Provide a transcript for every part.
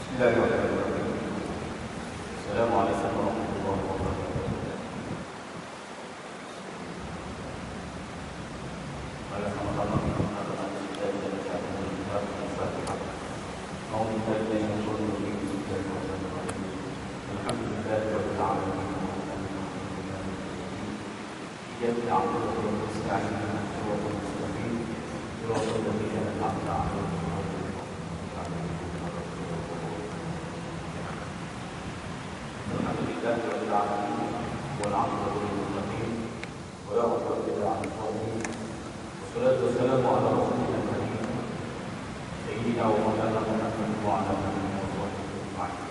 Bismillahirrahmanirrahim. Assalamualaikum warahmatullahi wabarakatuh. Mari sama-sama kita mengatakan kita dan kita Al-Fatihah. Alhamdulillah yang bersyukur kepada Allah. Alhamdulillahirabbil alamin. Ya ta'ala wa nasta'inu wa nasta'in. Ya Allah Alhamdulillah rabbil alamin wal 'aqibatu lil muttaqin wa la 'udwana illa 'alal zalimin. Wassalatu wassalamu ala rasulillah karim sayyidina wa maulana Muhammadin wa ala alihi wa sahbihi ajma'in.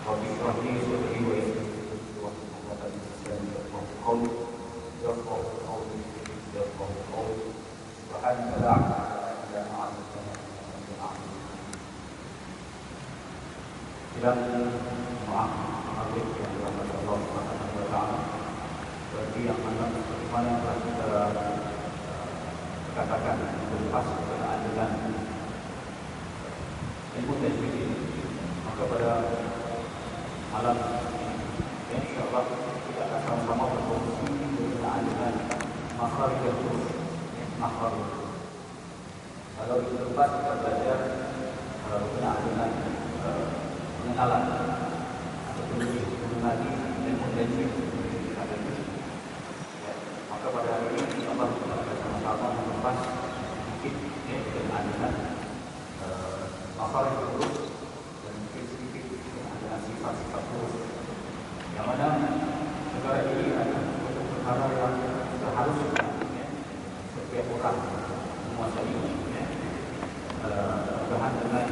Rabbi shrah li sadri wa yassir li amri wahlul 'uqdatam min lisani yafqahu qawli. Subhanaka la 'ilma lana illa ma 'allamtana innaka antal 'alim. Maaf yang dirahmati Allah Subhanahu wa taala. Berarti yang mana telah kita katakan berlepas kepada dengan ilmu tajwid ini, maka pada malam ini insya-Allah kita akan sama-sama berkongsi berkenaan dengan makhraj huruf. Makhraj. Kalau kita lepas kita belajar berkenaan dengan pengenalan mengenali ilmu tajwid, maka pada hari ini Allah akan sama-sama membahas sedikit berkenaan dengan makhraj huruf dan sedikit berkenaan dengan sifat-sifat huruf, yang mana negara ini adalah satu perkara yang seharusnya setiap orang menguasai. Mudah-mudahan dengan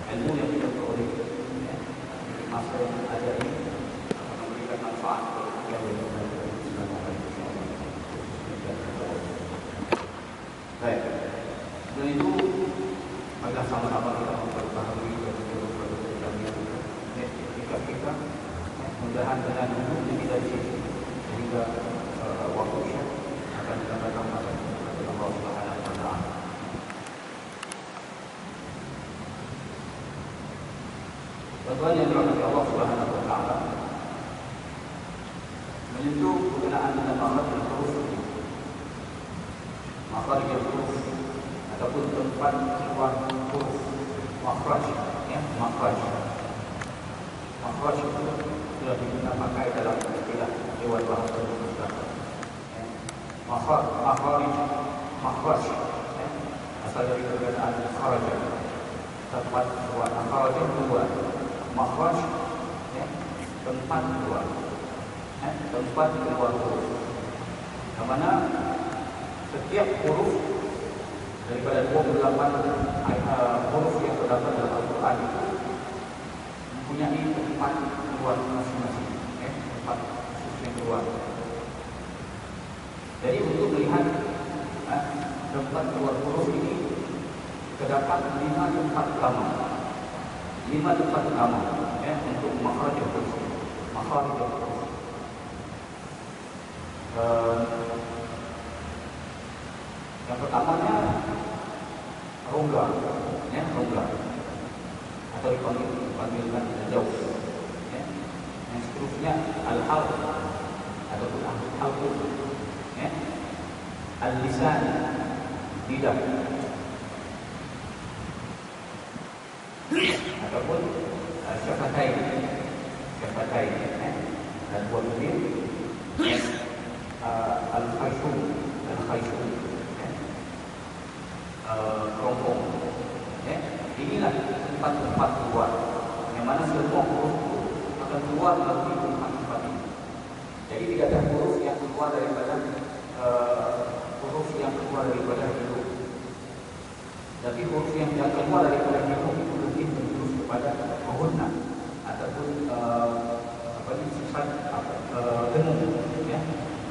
ilmu yang kita peroleh masa yang ada ini akan memberikan manfaat kepada kita yang baik. Dan itu adalah sama-sama kita memperbaharui dan memperbaharui ketika kita mudahan dengan ilmu yang kita cari sehingga waktu ini akan kita datang pada Allah Subhanahu wa taala. Tujuan yang dirahmati Allah Subhanahu wa taala menyentuh berkenaan dengan makhraj huruf. Makhraj huruf ataupun tempat keluar huruf. Makhraj, ya, makhraj. Makhraj itu sudah digunakan pakai dalam istilah dewan bahasa Indonesia. Makhraj, asal dari perkataan kharaja, tempat keluar. Makhraj keluar. Makhraj, tempat keluar, tempat keluar huruf. Yang mana setiap huruf daripada 28 huruf yang terdapat dalam Al-Quran itu mempunyai tempat keluar masing-masing, tempat khusus yang keluar. Jadi untuk melihat tempat keluar huruf ini terdapat 5 tempat utama. 5 tempat utama untuk makhraj huruf. Makhraj huruf. Yang pertamanya rongga, rongga atau dipanggilkan jauh. Yang seterusnya al-halq ataupun al-halq, al-lisan, lidah, ataupun syafatain, dan buat ini al-khayshum, kerongkong. Inilah tempat-tempat keluar, yang mana semua huruf akan keluar melalui tempat-tempat ini. Jadi tidak ada huruf yang keluar daripada hidup. Tapi huruf yang tidak keluar daripada hidup itu lebih menjurus kepada mahunna ataupun sifat dengung,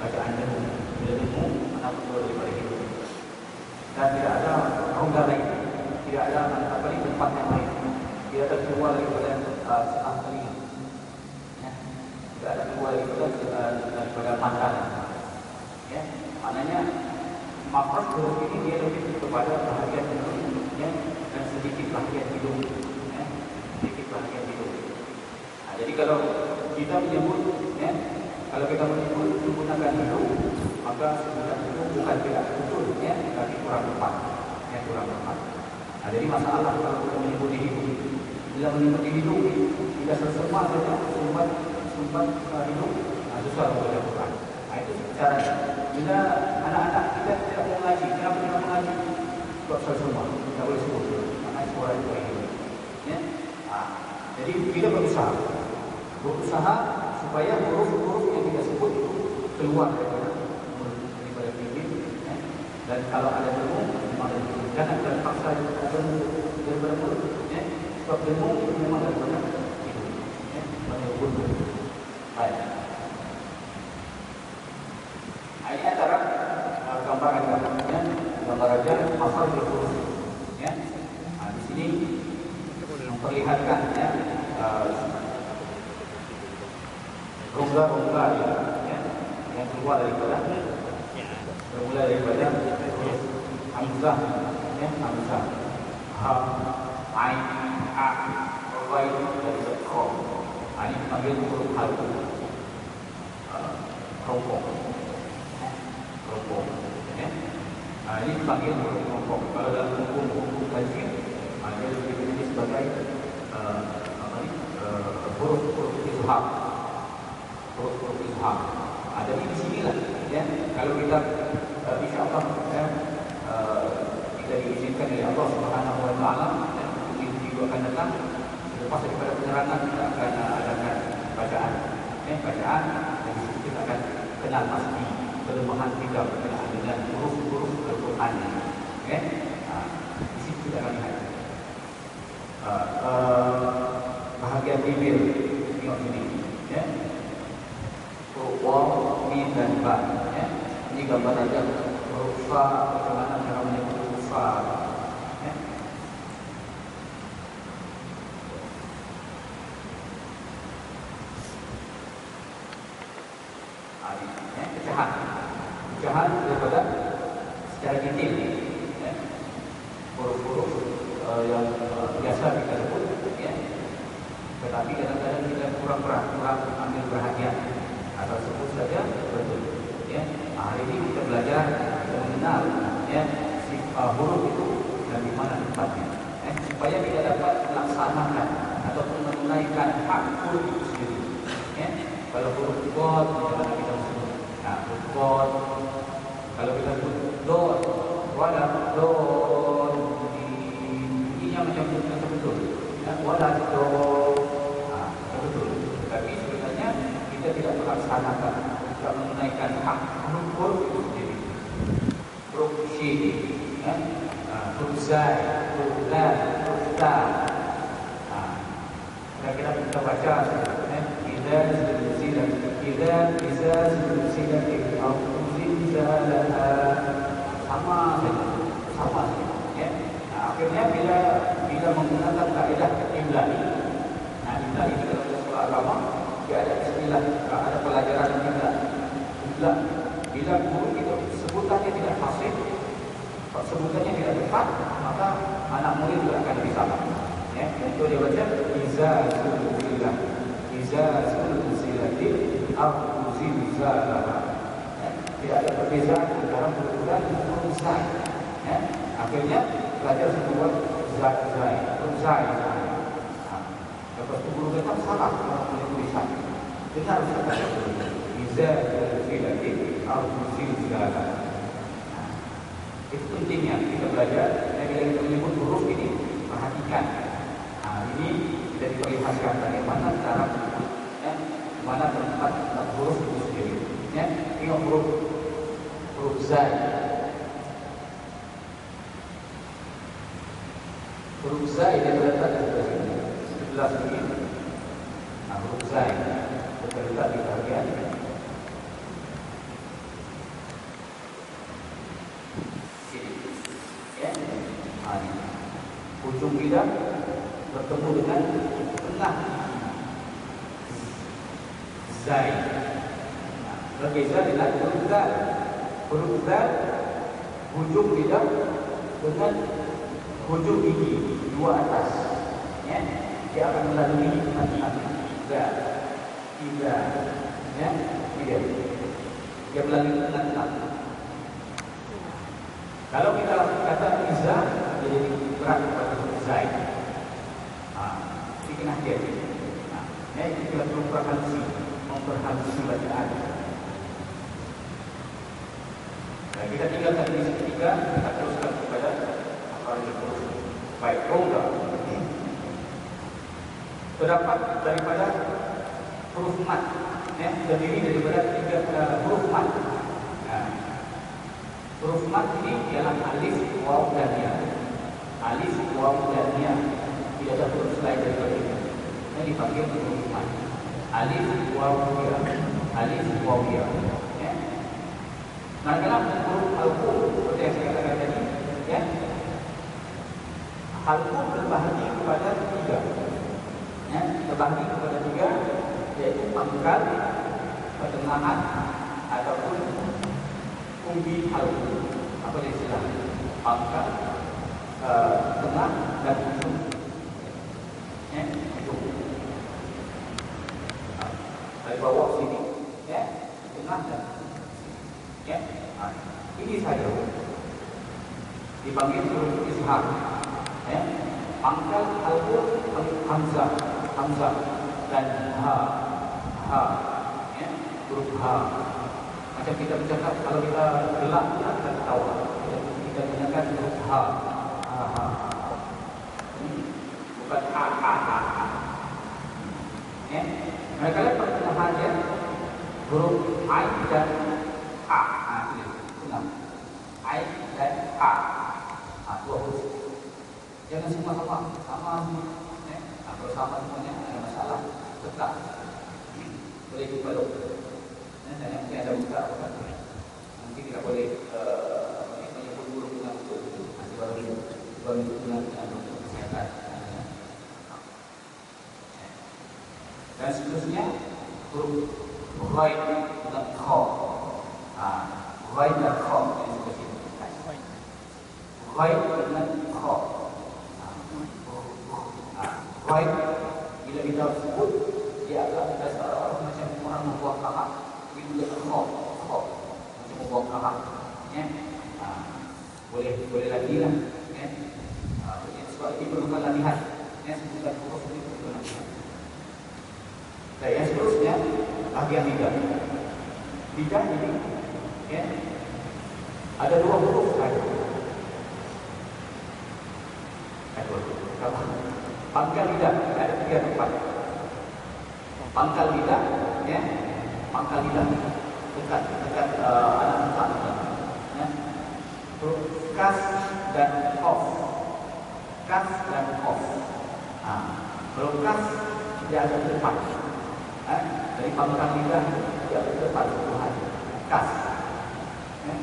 bacaan dengung. Bila dengung, anak keluar daripada hidup. Dan tidak ada rongga lain, tidak ada tempat yang lain, tidak ada keluar daripada setelah telinga, tidak ada keluar daripada pandangan. Maknanya makhraj huruf ini dia lebih kepada bahagian hidung, dan sedikit bahagian hidung. kalau kita menyebut, ya, kalau kita menyebut menggunakan hidung, maka sebenarnya itu bukan tidak betul, ya, tapi kurang tepat, ya, kurang tepat. Nah, jadi masalah kalau kita menyebut di hidung, bila menyebut di hidung, kita sesama saja sumbat hidung, susah untuk dilakukan. Nah, itu caranya. Bila anak-anak kita tidak mau mengaji, kenapa tidak mengaji? Sebab semua, tidak boleh sebut. Karena suara itu hidung. Ya? Jadi kita berusaha supaya huruf-huruf yang kita sebut itu keluar daripada bibir, ya? Dan kalau ada dengung, memang jangan paksa daripada mulut, ya? Sebab dengung itu memang daripada hidung, ya? Banyak huruf. Baik. Ini antara gambaran-gambarannya, gambar aja hafal huruf, ya. Di sini memperlihatkan, ya, rongga-rongga, ya, yang keluar daripada huruf hamzah, ya, hamzah, ha, ain, a, wai, dari kha. Ini dipanggil huruf halus, rongkong, ya. Ini dipanggil huruf rongkong. Kalau dalam hukum tajwid, dia disebut sebagai huruf izhar. Huruf izhar. Jadi di sinilah, ya, kalau kita insya-Allah, ya, kita diizinkan oleh Allah Subhanahu wa taala, minggu akan datang, lepas daripada penerangan kita akan adakan bacaan, ya, bacaan, dan di situ kita akan kenal pasti kelemahan kita berkenaan dengan huruf-huruf Al-Quran, ya. Di situ kita akan lihat bahagian bibir, tengok sini, ya. Waw, mim dan ba, ya. Ini gambar aja huruf fa, bagaimana cara menyebut huruf fa, ya. Ini pecahan daripada secara detail, ya. Huruf-huruf yang biasa kita sebut, ya. Tetapi kadang-kadang kita kurang ambil perhatian atau sebut saja betul, ya. Hari ini kita belajar, kita mengenal, ya, huruf itu dan di mana tempatnya, ya, supaya kita dapat melaksanakan ataupun menunaikan hak huruf itu sendiri, ya. Kalau huruf qad, bagaimana kita sebut? Nah, huruf qad. Kalau kita sebut dot, wala dot, bunyinya macam betul, ya, wala dot, betul. Tapi sebenarnya kita tidak melaksanakan, tidak menunaikan hak huruf itu sendiri. Huruf shin, ya, huruf zai, huruf lam, huruf ta. Kita baca, ya, idza zilzilat, idza zilzilat al-ardu zilzalaha, sama saja, ya. Akhirnya bila menggunakan kaedah imla'i, imla ini kalau kita sekolah agama, dia ada istilah, ada pelajaran imla. Bila guru itu sebutannya tidak fasih, sebutannya tidak tepat, maka anak murid juga akan disalah, ya. Itu dia baca iza zulzilat, iza zulzilatil ardu zilzalaha, ya. Tidak ada perbezaan antara huruf dan huruf zai, ya. Akhirnya belajar sebuah zai. Lepas itu guru kata salah dalam tulisan. Benar sekali. Iza zulzilatil ardu zilzalaha. Itu pentingnya kita belajar. Dan bila kita menyebut huruf ini, perhatikan. Ini kita diperlihatkan bagaimana cara menyebut, ya, mana tempat huruf itu sendiri, ya. Tengok huruf zai. Huruf zai dia terletak di sebelah sini, sebelah sini. Huruf zai terletak di bahagian sini, ya. Ujung lidah bertemu dengan tengah zai. Berbeza dengan huruf zal. Huruf zal hujung lidah dengan hujung gigi dua atas, ya. Dia akan melalui hati-hati. tiga, tiga, ya, tiga. Dia melalui tengah-tengah. Kalau kita kata iza, dia jadi berat pada huruf zai. Ini kena hati-hati. Ya, kita perlu memperhalusi bacaan. Dan kita tinggalkan di ketiga, kita teruskan kepada apa yang terus. Baik, rongga. Terdapat daripada huruf mat, ya, terdiri daripada tiga huruf mat. Huruf mat ini ialah alif, waw dan ya. Alif, waw dan ya. Tidak ada huruf selain daripada itu. Ini dipanggil huruf mat. Alif, waw, ya. Alif, waw, ya. Manakala huruf halqum seperti yang saya katakan tadi, ya. Halqum terbahagi kepada tiga. Ya, terbahagi kepada tiga, yaitu pangkal, pertengahan ataupun umbi halqum. Apa dia istilah? Pangkal, tengah dan ujung. Ya, ujung. Dari bawah sini, ya, tengah dan ya, ini saja dipanggil huruf izhar. Ya, pangkal halqum hamzah, hamzah dan ha, ya, huruf ha. Macam kita bercakap, kalau kita gelap kita ketawa, kita gunakan huruf ha, ha. Bukan ha. Ya, manakala pertengahan dia huruf ain dan a, ain dan a, dua huruf. Jangan semua sama, ya. Kalau sama semuanya ada masalah, tetap boleh dipeluk. Dan mungkin ada buka apa? Mungkin tidak boleh menyebut huruf dengan betul. Nanti baru dengan kesehatan. Dan seterusnya huruf ghain dengan kha. Ghain dan kha ini disebut. Ghain dengan kha. Ghain bila kita sebut dia agak dasar macam orang membuang kahak. Itu dengan kha. Macam membuang kahak. Ya. Boleh lagi lah. Ya. Sebab ini perlukan latihan. Ya, sebutkan huruf ini perlukan latihan. Dan yang seterusnya bahagian lidah. Lidah ini, ya, ada dua huruf saja. Pangkal lidah ada tiga tempat. Pangkal lidah, ya, pangkal lidah dekat anak tempat, ya. Huruf kas dan qaf. Kas dan qaf. Huruf kas dia ada depan. Dari pangkal lidah dia ada depan Tuhan. Kas. Ya.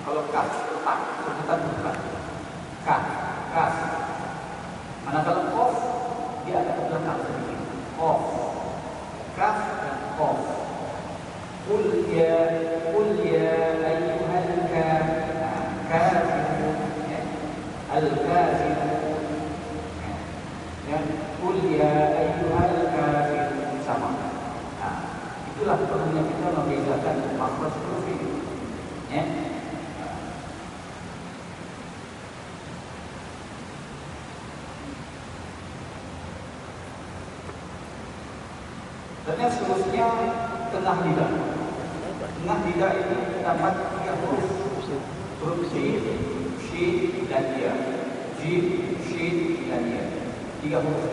Kalau kas depan, sebutan depan. Kas. Manakala qaf dia ada ke belakang sedikit. Qaf. Kas dan qaf. Qul ya ayyuhal kafirun. Al-kafirun. Ya, qul ya ayyuhal kafirun sama. Itulah perlunya kita membezakan makhraj huruf ini. Ya. Dan yang seterusnya tengah lidah. Tengah lidah ini terdapat tiga huruf. Huruf jim, shin dan ya. Jim, shin dan ya. Tiga huruf.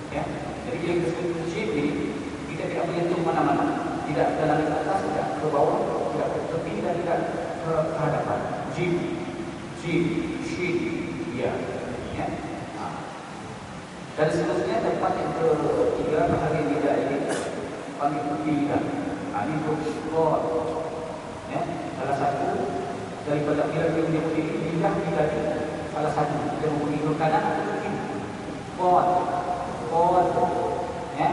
Ya. Jadi bila kita sebut jim ini, kita tidak menyentuh mana-mana. Tidak ke langit atas, tidak ke bawah, tidak ke tepi dan tidak ke hadapan. Jim, shin, ya. Ya. Dan seterusnya tempat yang ketiga bahagian lidah ini panggil tepi lidah. Ini huruf. Ya. Salah satu daripada kira-kira dia berdiri lidah kita ini salah satu dia mempunyai huruf kanan atau kiri. Qad. Ya.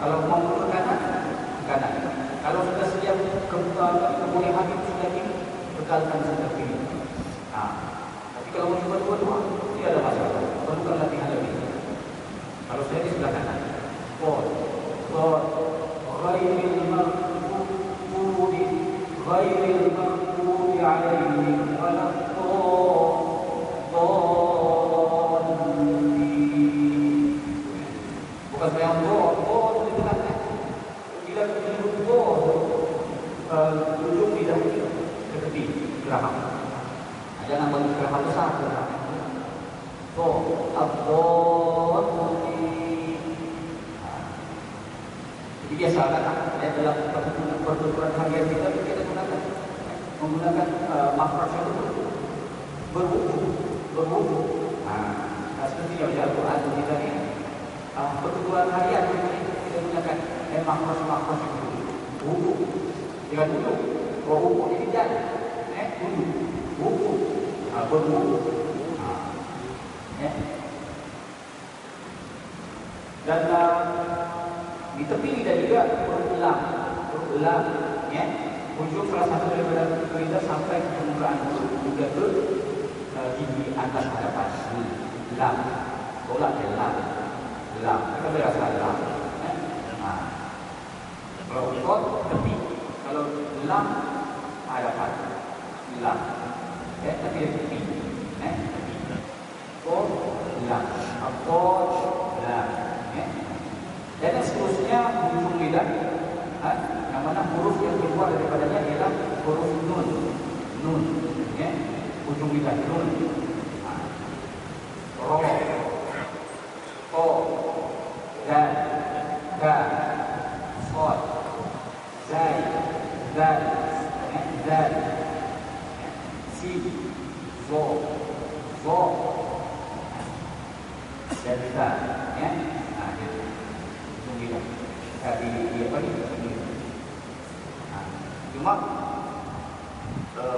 Kalau mau huruf kanan. Kalau sudah siap kebolehan itu sudah kiri, bekalkan sudah kiri. Tapi kalau mau coba dua-dua, tidak ada masalah. Perlukan صاد غير المغضوب عليهم ولا الضالين. Bukan saya Allah di tengah. Bila menyebut Allah, ujung lidah ke tepi geraham. Jangan bagi geraham besar geraham. Allah. Jadi biasa kan, dalam pertuturan harian kita menggunakan makhraj itu berwudu. Seperti yang di Al-Quran kita ni, pertuturan harian kita gunakan makhraj itu wudu. Dengan wudu, wudu jadi jalan, wudu, berwudu. Dan di tepi lidah juga berulang, ya. Ujung salah satu daripada lidah sampai ke permukaan mulut juga ke gigi atas hadapan. Lam, tolak dia lam. Kita boleh rasa lam. Kalau kot tepi, kalau lam hadapan, lam. Tapi dia tepi, kot lam, kot lam. Dan seterusnya ujung lidah, yang mana huruf yang keluar daripadanya ialah huruf nun, ujung lidah nun, ro, to, dal, ga, sod, zai, dal, si, zo, dan ta, cuma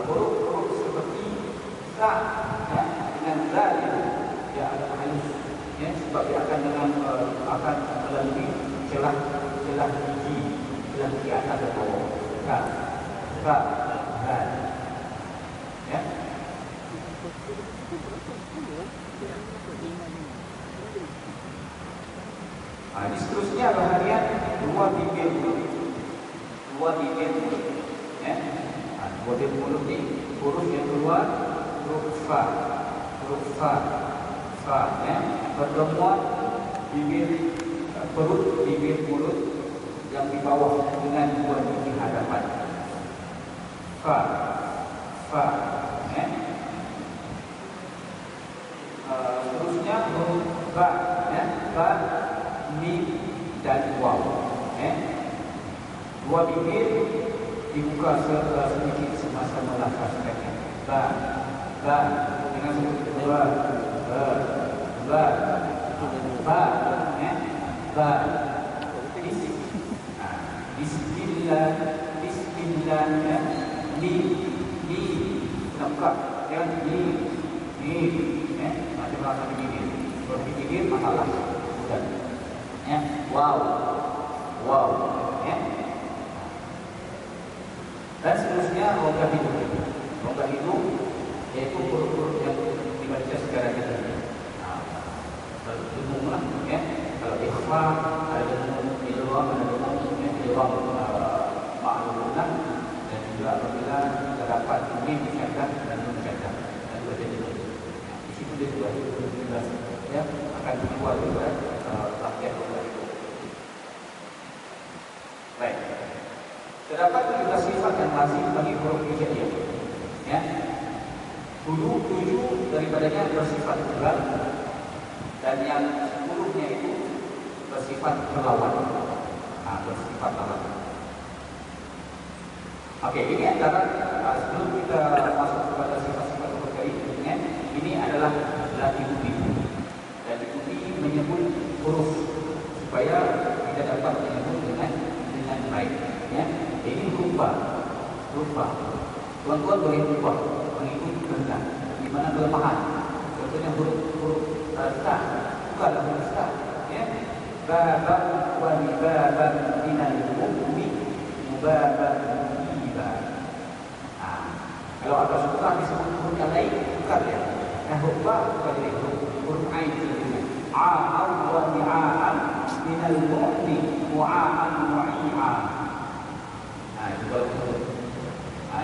huruf seperti sa, dengan zal dia agak halus, sebab dia akan melalui celah gigi atas dan bawah. Zal, Ini seterusnya bahagian dua bibir mulut, Dua bibir mulut ni huruf yang keluar huruf fa, pertemuan bibir mulut yang di bawah dengan dua gigi hadapan. Fa, seterusnya huruf ba, mim dan waw. Dua bibir dibuka sedikit semasa melafazkannya. Ba dengan sebut ba. Bismillah, li nampak yang ni macam bahasa begini. Berpikir masalah bukan. Wow. Dan seterusnya rongga hidung yaitu huruf-huruf yang dibaca secara jelas. Kalau dengung lah, kalau ikhfa ada dengung idgham, ada dengung idgham ma'lumlah, dan juga apabila terdapat mim musyaddad dan nun musyaddad dan baca jelas. Di situ dia sudah jelas, akan keluar juga latihan rongga hidung. Baik. Terdapat 17 sifat yang lazim bagi huruf hijaiyah. 7 daripadanya bersifat tunggal dan yang 10-nya itu bersifat berlawan. Bersifat lawan. Okey, ini antara sebelum kita masuk kepada sifat-sifat huruf hijaiyah, ini adalah latihan dan diikuti menyebut huruf supaya kita dapat menyebut dengan baik. Ini rupa. Tuan-tuan boleh ubah mengikuti kehendak. Di mana kelemahan? Contohnya huruf ta, bukanlah huruf ta. Baban wa libaban minal mu'mi mubaban iba. Kalau ada susah disebut huruf yang lain, bukan ya. Huruf ba bukan jadi huruf ain. A'am wa ni'am minal mu'mi mu'a'an mu'i'a. Itu kalau betul.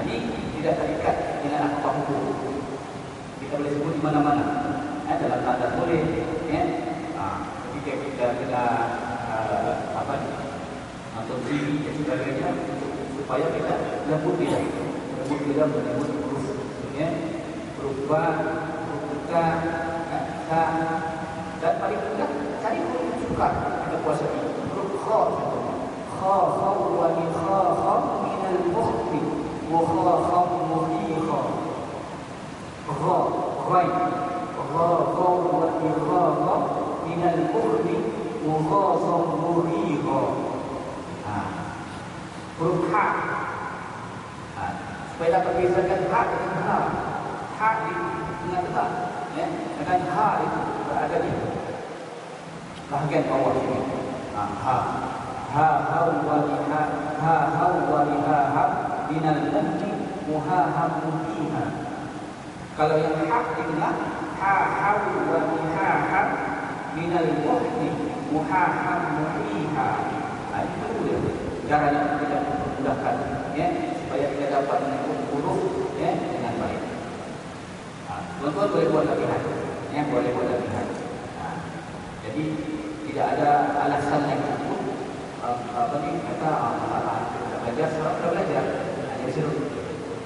Ini tidak terikat dengan akad hukum. Kita boleh sebut di mana-mana. Dalam tanda boleh, ketika kita kena nonton TV dan sebagainya, supaya kita lembut lidah, menyebut huruf, huruf ba, huruf ta, dan paling mudah cari huruf suka kita kuasai. Huruf kha, kha wa li kha min al-mukhti wa kha muhiqa. Ra, rai, ra wa li kha min al-mukhti wa kha muhiqa. Huruf ha. Supaya dapat bezakan ha dengan ha. Ha di tengah tetap, dengan ha itu berada di bahagian bawah ini. Ha wa li ha minal muhti muhaham muhiha. Kalau yang ha di tengah, ha wa li ha minal muhti muhaham muhiha. Itu dia caranya kita mudahkan, supaya kita dapat menyebut huruf dengan baik. Tuan-tuan boleh buat latihan, boleh buat latihan. Jadi tidak ada alasan yang cukup kata kita belajar, sebab kita belajar. Jadi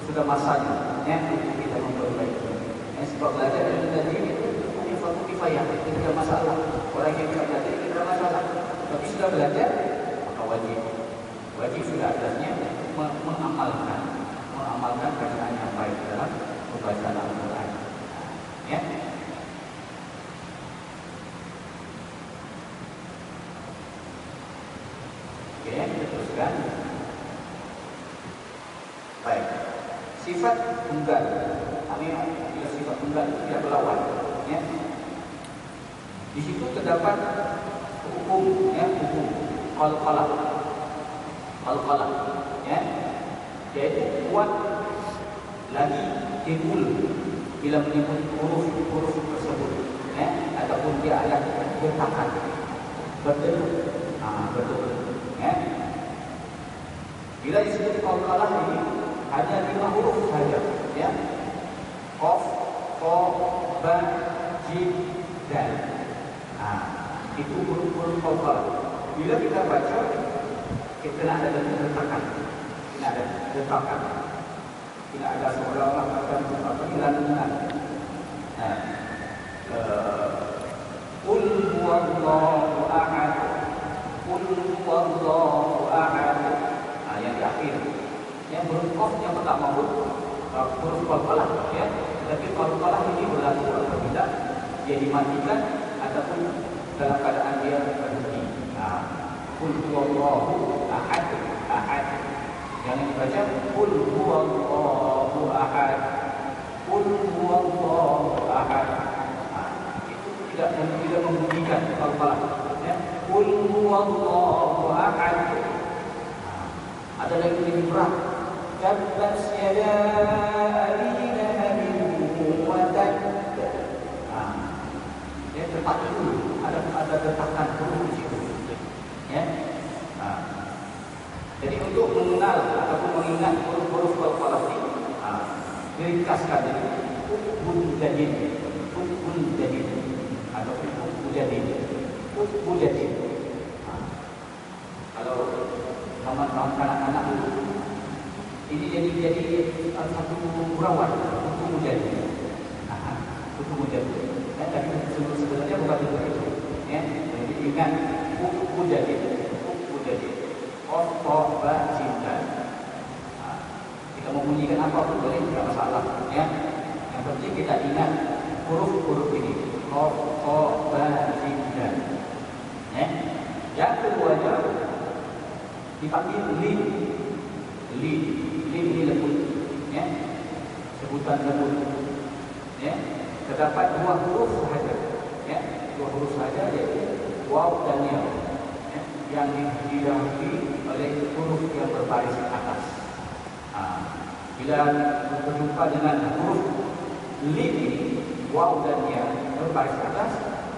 sudah masanya untuk kita memperbaiki. Sebab belajar dari tadi itu hanya suatu kifayah, tidak ada masalah. Orang yang tidak belajar tidak ada masalah. Tapi sudah belajar, maka wajib sudah adanya mengamalkan bacaan yang baik dalam pembacaan Al-Quran. Oke, kita teruskan. Baik. Sifat tunggal. Bila sifat tunggal itu tidak berlawan. Di situ terdapat hukum, hukum qalqalah. Qalqalah, yaitu kuat lagi timbul bila menyebut huruf tersebut, ataupun dia ada gertakan, berdenyut, berdenyut. Bila disebut qalqalah ini hanya 5 huruf saja, qaf, qa, ba, jim, dal. Itu huruf qalqalah. Bila kita baca, kita nak ada gertakan, tidak ada seolah-olah akan hilang. Qul huwallahu ahad, qul huwallahu ahad. Yang terakhir, yang huruf qaf yang pertama huruf qalqalah, tapi qalqalah ini berlaku apabila dia dimatikan ataupun dalam keadaan dia berhenti. Qul huwallahu ahad, ahad. Jangan dibaca qul huwallahu ahad, qul huwallahu ahad. Itu tidak membunyikan qalqalah. Qul huwallahu ahad. Ada lagi lebih berat. Tabbat yada abi lahabin wa tabb. Tepat dulu. Ada gertakan huruf di situ. Jadi untuk mengenal ataupun mengingat huruf-huruf qalqalah ini, diringkaskan jadi hukun jadid ataupun hukun jadid. Kalau kawan-kawan anak-anak itu, ini jadi satu gurauan hukun jadid. Hukun jadid. Tapi sebenarnya bukan itu. Jadi ingat hukun jadid. Qaf, ba, jim, dal. Kita membunyikan apa pun boleh, tidak masalah. Yang penting kita ingat huruf-huruf ini. Qaf, ba, jim, dal. Yang keduanya dipanggil lim. Lim ini lembut. Sebutan lembut. Terdapat 2 huruf sahaja. 2 huruf sahaja, yaitu waw dan ya, yang didahului oleh huruf yang berbaris ke atas. Bila berjumpa dengan huruf lim ini, waw dan ya berbaris ke atas,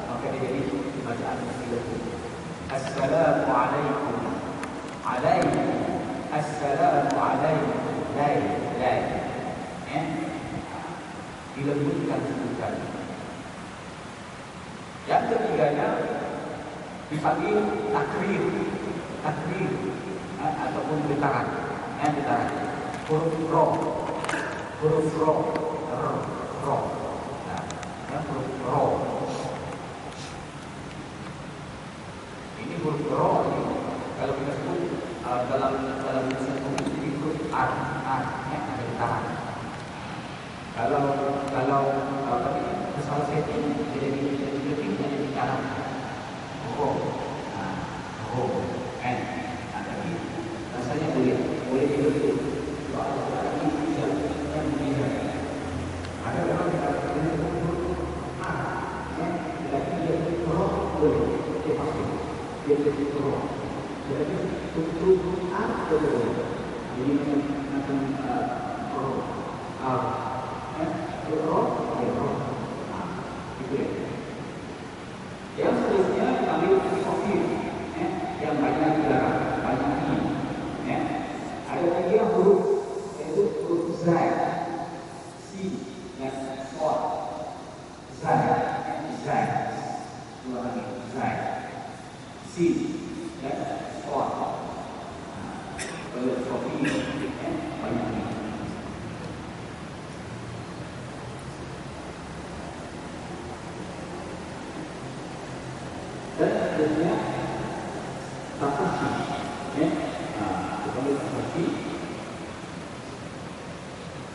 maka dia jadi bacaan mesti lembut. Assalamu alaikum. Alaikum. Assalamu alaikum. Lai. Lai. Ya. Dilembutkan sebutan. Yang ketiganya dipanggil takrir. Takrir. Ataupun getaran. Getaran. Huruf ro. Huruf ro. Ro. Nah, huruf ro. Ini huruf ro ini kalau kita sebut dalam tulisan komik ini huruf ar, ada getaran. Kalau tapi salah setting jadi getaran. Ro. Ro. Tapi rasanya boleh begitu. Ada orang yang kata huruf a, tapi dia ro boleh, dia pasti. Dia jadi roh. Jadi untuk apa boleh? Ini macam roh. Roh, roh. Itu ya. Yang seterusnya dipanggil sofir, yang banyak dilarang, banyak ini. Ada lagi yang huruf, yaitu huruf zai, si, sod, zai, dua lagi zai. Si, sod. Kalau sofir, banyak ini. Dan seterusnya tafashi, dipanggil tafashi,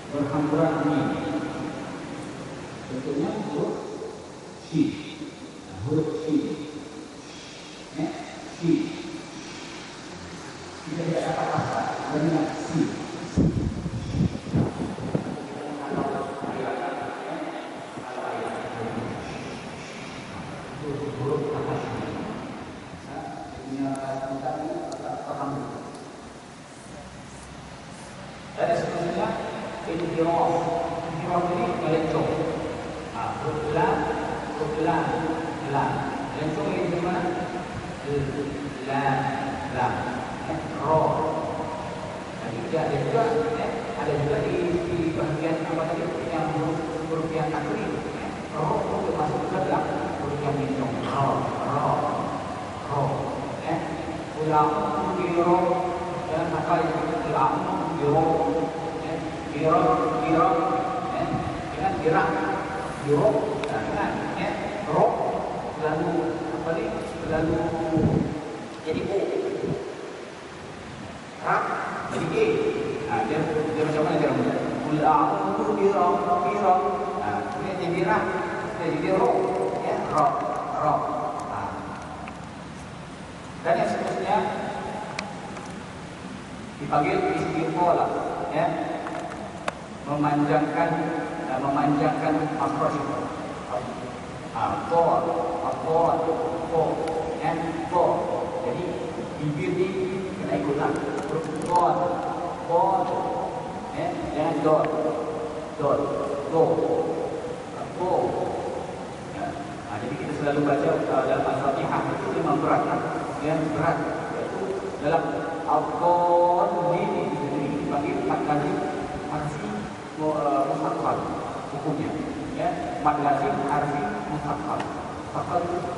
berhamburan ini. Tentunya huruf shi, huruf shi, shi. Kita tidak dapat apa dengan si. Dan seterusnya inhiraf. Inhiraf ini melencong. Lam. Melencong ini di mana? Lam. Ro. Dan ada juga di bahagian apa tadi yang huruf yang takrir. Ro itu masuk juga dalam huruf yang melencong. Ro. Ulang biro dan maka ulang biro dengan gerak biro dengan ro lalu apa ni lalu jadi o rak jadi e dia macam mana dia ulang biro ini jadi rak jadi ro ro. Dan yang seterusnya dipanggil istiqolah, memanjangkan makhraj itu. Po. Jadi bibir ni kena ikutlah huruf po, jangan dot, po. Jadi kita selalu baca dalam Al-Fatihah itu memang berat. Yang berat iaitu dalam al-qon ini dipanggil 4 kali harfi mufakhal hukumnya, mad lazim harfi mufakhal. Mufakhal itu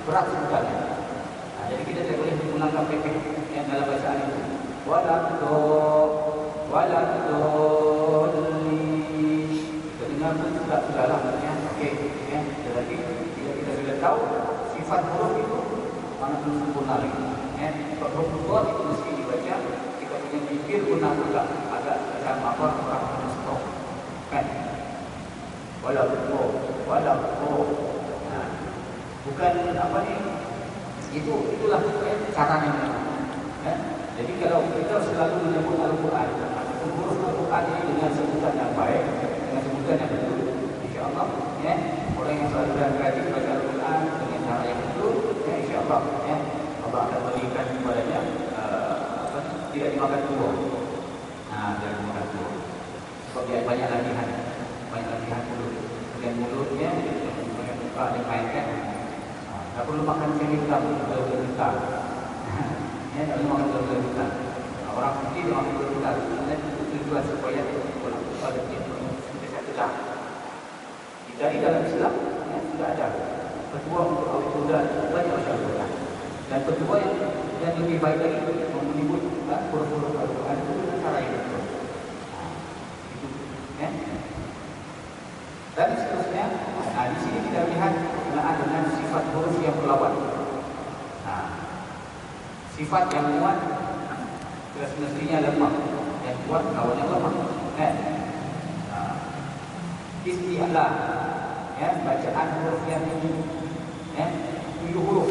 berat sebenarnya. Jadi kita tidak boleh menggunakan pepeh yang dalam bacaan itu. Waladolli. Kita dengar pun sudahlah. Okey. Jadi bila kita sudah tahu sifat huruf itu mana belum sempurna lagi. Huruf itu mesti dibaca. Kita punya bibir guna juga agak macam apa orang stop. Kan? Walau. Bukan apa ni? Itulah caranya. Jadi kalau kita selalu menyebut Al-Quran, huruf Al-Quran ini dengan sebutan yang baik, dengan sebutan yang betul, insya-Allah, orang yang selalu berkaji baca Al-Quran dengan cara yang betul, insya-Allah, Allah akan berikan kepadanya tidak dimakan tua. Tidak dimakan tua. Sebab dia banyak latihan mulut. Kemudian mulutnya buka dan mainkan. Tak perlu makan ikan hitam, gula hitam. Ya, tak perlu makan gula hitam. Orang putih dia makan gula hitam. Dan tujuan supaya orang pada dia kita sedar. Jadi dalam Islam ya, sudah ada petua untuk al-huda banyak masyarakat. Dan petua yang lebih baik lagi menyebutkan huruf-huruf Al-Quran itu dengan cara yang betul. Itu, ya. Dan seterusnya, di sini kita lihat berkenaan dengan sifat huruf yang berlawan. Sifat yang kuat semestinya lemah, yang kuat lawannya lemah. Isti'la, ya, bacaan huruf yang tinggi, ya, 7 huruf.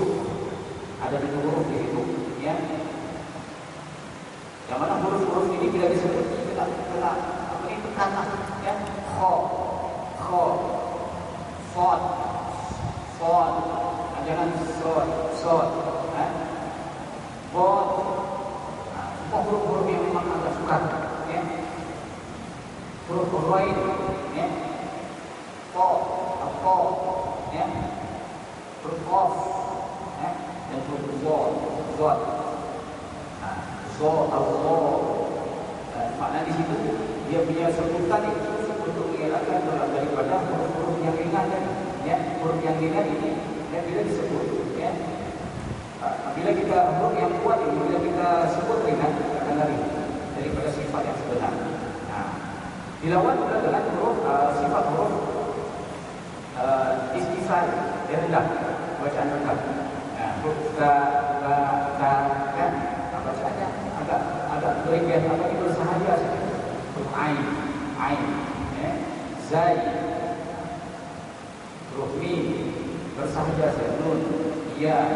Ada 7 huruf di situ, ya. Yang mana huruf-huruf ini bila disebut kena apa ini tekanan, ya. Kha, fad, jangan sod, bod. Semua huruf-huruf yang memang agak sukar, ya. Huruf lain, ya. Po, ya. Huruf qaf, ya. Dan huruf zod. Zo atau zo. Makna di situ dia punya sebutan itu untuk mengelakkan daripada huruf-huruf yang ringan tadi, ya. Huruf yang ringan ini yang bila disebut, ya. Bila kita huruf yang kuat ini bila kita sebut ringan akan lari daripada sifat yang sebenar. Dilawan juga dengan huruf sifat huruf istifal yang rendah, bacaan rendah. Huruf ka, kan? Bacaannya agak berlebihan, apa itu bersahaja saja. Huruf ain, ya. Zai, huruf mim bersahaja saja. Nun, ya,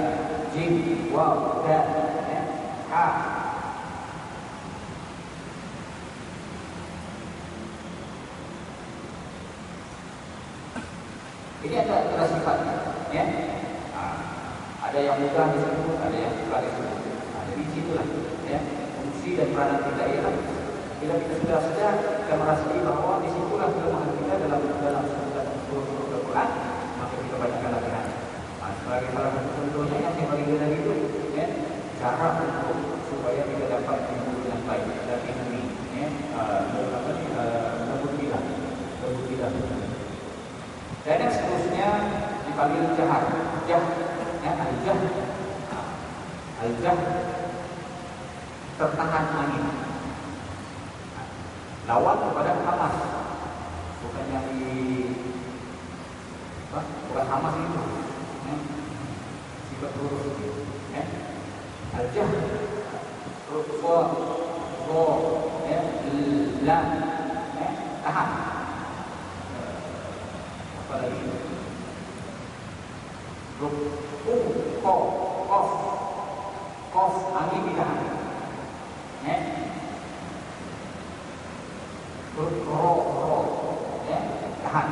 jim, waw, da, ya. Ha. Ini ada sifatnya, ya. Ada yang mudah disebut, ada yang suka disebut. Jadi situlah, ya, fungsi dan peranan kita ialah bila kita sudah sadar, kita merasai bahawa disitulah kelemahan kita dalam sebutan huruf Al-Quran, maka kita banyakkan latihan. Sebagai salah satu contohnya yang saya bagi tadi itu, ya, cara untuk supaya kita dapat menyebut dengan baik dan ini, ya, berbuktilah. Dan yang seterusnya dipanggil jahar, ya, al-jah, tertahan angin. Lawan kepada hamas, bukan yang bukan hamas itu, ya. Sifat huruf itu, ya. Al-jah, huruf wa, ya, lam, ya, tahan. Apa lagi? Huruf qaf, angin ditahan, ya. Huruf ro, ya, tahan.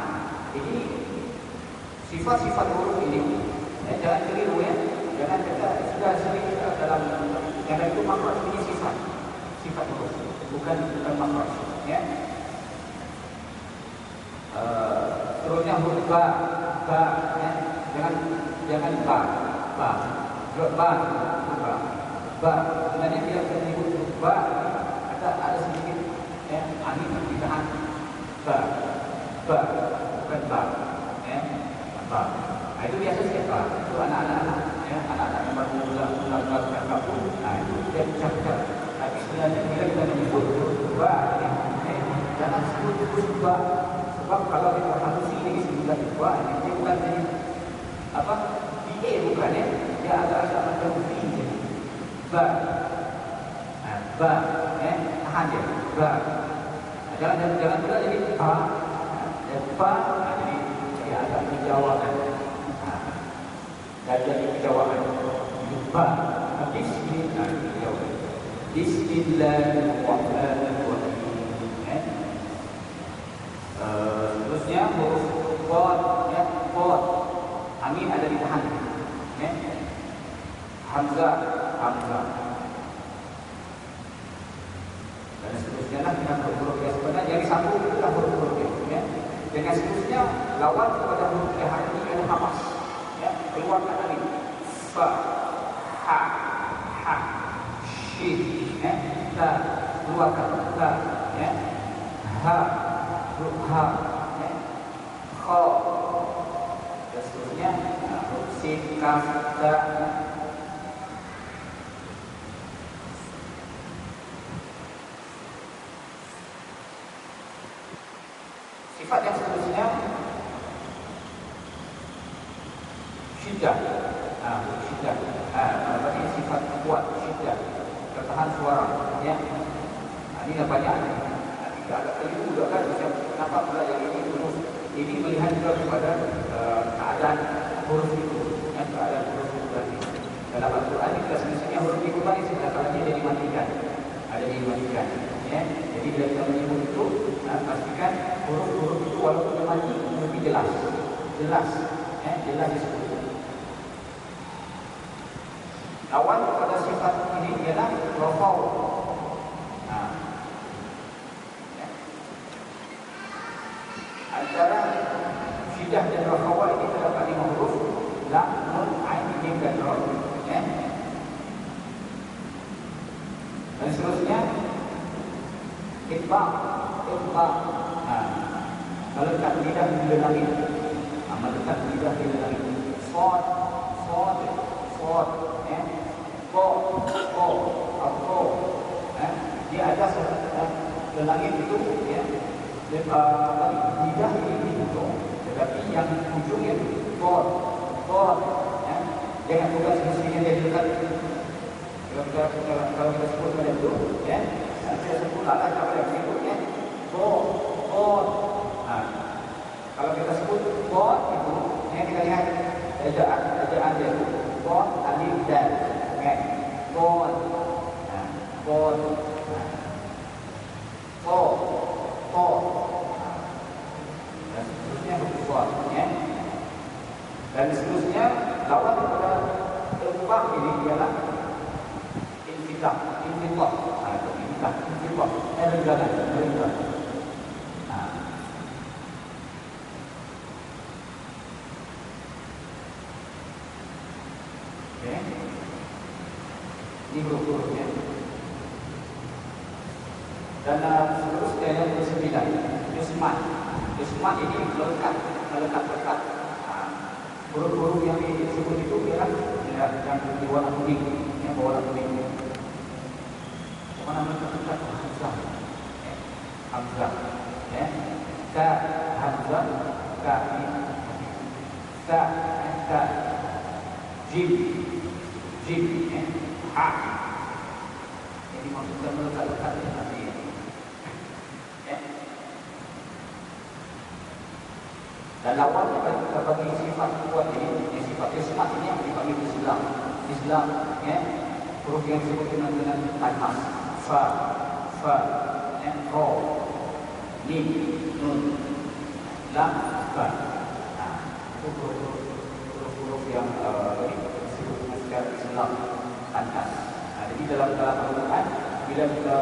Jadi sifat-sifat huruf ini, ya, jangan keliru, ya. Jangan kita sudah sering dalam karena itu makhraj ini sifat huruf, bukan makhraj, ya. Terusnya huruf ba, ya. Jangan ba. Sebenarnya bila kita menyebut ba, ada sedikit, ya, angin ditahan. Ba, bukan ba, ya. Ba. Itu biasa siapa? Itu anak-anak, ya, anak-anak yang baru mula bercakap pun, itu dia bercakap. Tapi sebenarnya bila kita menyebut ba, ya, jangan sebut ba. Sebab kalau kita halusi lagi sebutan ba, dia bukan jadi apa? BA bukan, ya. Dia agak-agak macam B. Ba, ya, tahan dia. Ba. Jangan pula jadi ba. Ba, jadi dia agak menjawabkan. Dan jadi menjawabkan. Ba. Habis ini dijawab. Bismillahirrahmanirrahim. Terusnya huruf qad, ya, qad. Angin ada di tahan, ya. Hamzah. Dan seterusnya lah dengan huruf-huruf yang sebenarnya yang disambung itulah huruf-huruf, ya. Dengan seterusnya lawan kepada huruf yang hari ini adalah hamas. ya, keluarkan alif. Fa, ha, ha, shin, ya, ta, keluarkan ta, ya, ha, ha, ya, kha, dan seterusnya. Sin, kaf, ta. Sifat yang seterusnya syiddah. Syiddah. Berarti sifat kuat, syiddah. Tertahan suara, ya. Ini dah banyak. Tidak agak keliru juga kan, macam kenapa pula yang ini huruf. Ini melihat juga kepada keadaan huruf itu, ya, keadaan huruf itu tadi. Dalam Al-Quran ini kita sebenarnya huruf itu tadi sebenarnya dia dimatikan. Ada dimatikan, ya. Jadi bila kita menyebut itu, pastikan huruf-huruf itu walaupun dia mati lebih jelas, ya, jelas disebut. Lawan pada sifat ini ialah rafau. Ya. Antara syiddah dan rafau ini terdapat 5 huruf: lam, nun, ain, mim dan ra. Ya. Dan seterusnya itbaq. Melekat lidah di langit. Melekat lidah di langit. Sod, ya. Ko, ko, dia ada di langit itu, ya. Lidah ini ujung, tetapi yang ujung ya god, ya. Jangan bukan semestinya dia dekat. Kalau kita sebut pada itu, ya, kita sebut alat apa yang berikutnya, god. Kalau kita sebut god itu, yang kita lihat ejaan dia itu god, alif, dal, kan? God, god, dan seterusnya berkuat, ya. Dan seterusnya lawan kepada tempat ini ialah infitah. Rengganan. Okay. Ini huruf-hurufnya. Dan seterusnya yang ke-9, Yusmat ini melekat. Huruf-huruf yang disebut itu ialah yang di warna kuning, yang berwarna kuning. Mana melekat Hamzah, ya. Ka, Hamzah, ka, ka, jim, ya. Ha. Ini maksudnya melekat nanti, ya. Dan lawan kita bagi sifat kuat ini, sifat Islam ini yang dipanggil Islam, ya. Huruf yang disebut dengan tanmas, fa, ya, ro, mim, nun, lam, ba. Itu huruf yang disebut dengan secara Islam, tanmas. Jadi dalam Al-Quran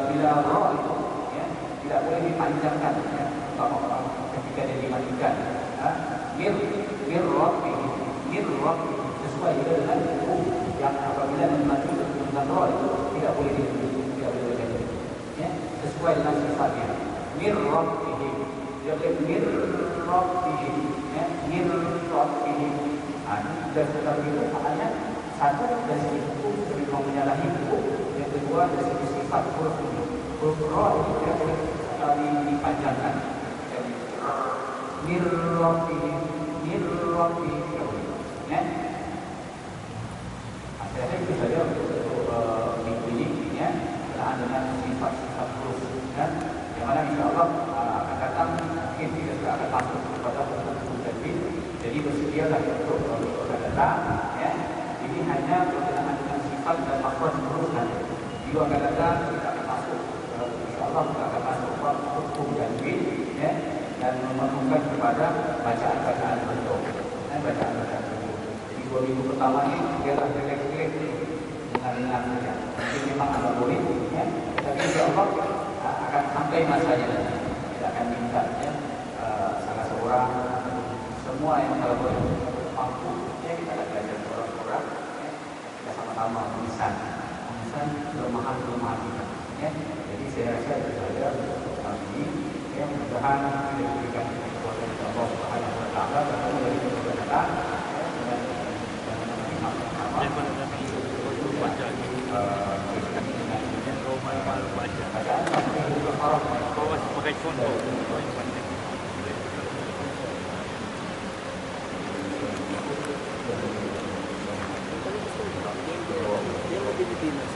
bila ro itu, ya, tidak boleh dipanjangkan, ya, ketika dia dimatikan. Mir Rabbi sesuai dengan hukum yang apabila dimatikan dengan ro itu tidak boleh dibaca, ya, sesuai dengan sifatnya. Mir Rabbihim, dia boleh mir Rabbihim, ya, mir Rabbihim. Dan setelah itu maknanya satu dari segi hukum, sebelum menyalahi hukum. Yang kedua dari segi sifat huruf ini. Huruf ro ini tidak boleh dipanjangkan. Mir Rabbihim, ya. Akhirnya itu saja untuk minggu ini, ya, berkenaan dengan sifat-sifat huruf, dan yang mana insyaAllah akan datang mungkin kita juga akan masuk kepada hukum tajwid. Jadi bersedialah untuk akan datang, ya. Ini hanya berkenaan dengan sifat dan makhraj huruf nanti. Juga akan datang kita akan masuk, insyaAllah kita akan masuk kepada hukum tajwid, ya, dan memerlukan kepada bacaan-bacaan bentuk, bacaan-bacaan bentuk. Jadi 2 minggu pertama ini biarlah relax-relax dengar saja. Mungkin memang agak boleh, ya, tapi insyaAllah akan sampai masanya nanti. Kita akan minta, ya, salah seorang, semua yang kalau boleh mampu, ya kita akan belajar orang-orang, ya, kita sama-sama memesan kelemahan-kelemahan kita. Ya. Jadi saya rasa itu saja untuk kali ini. Ya, mudah-mudahan kita diberikan kekuatan dari Allah Subhanahu Wa Taala dan dari kebenaran.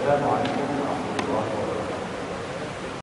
Assalamualaikum.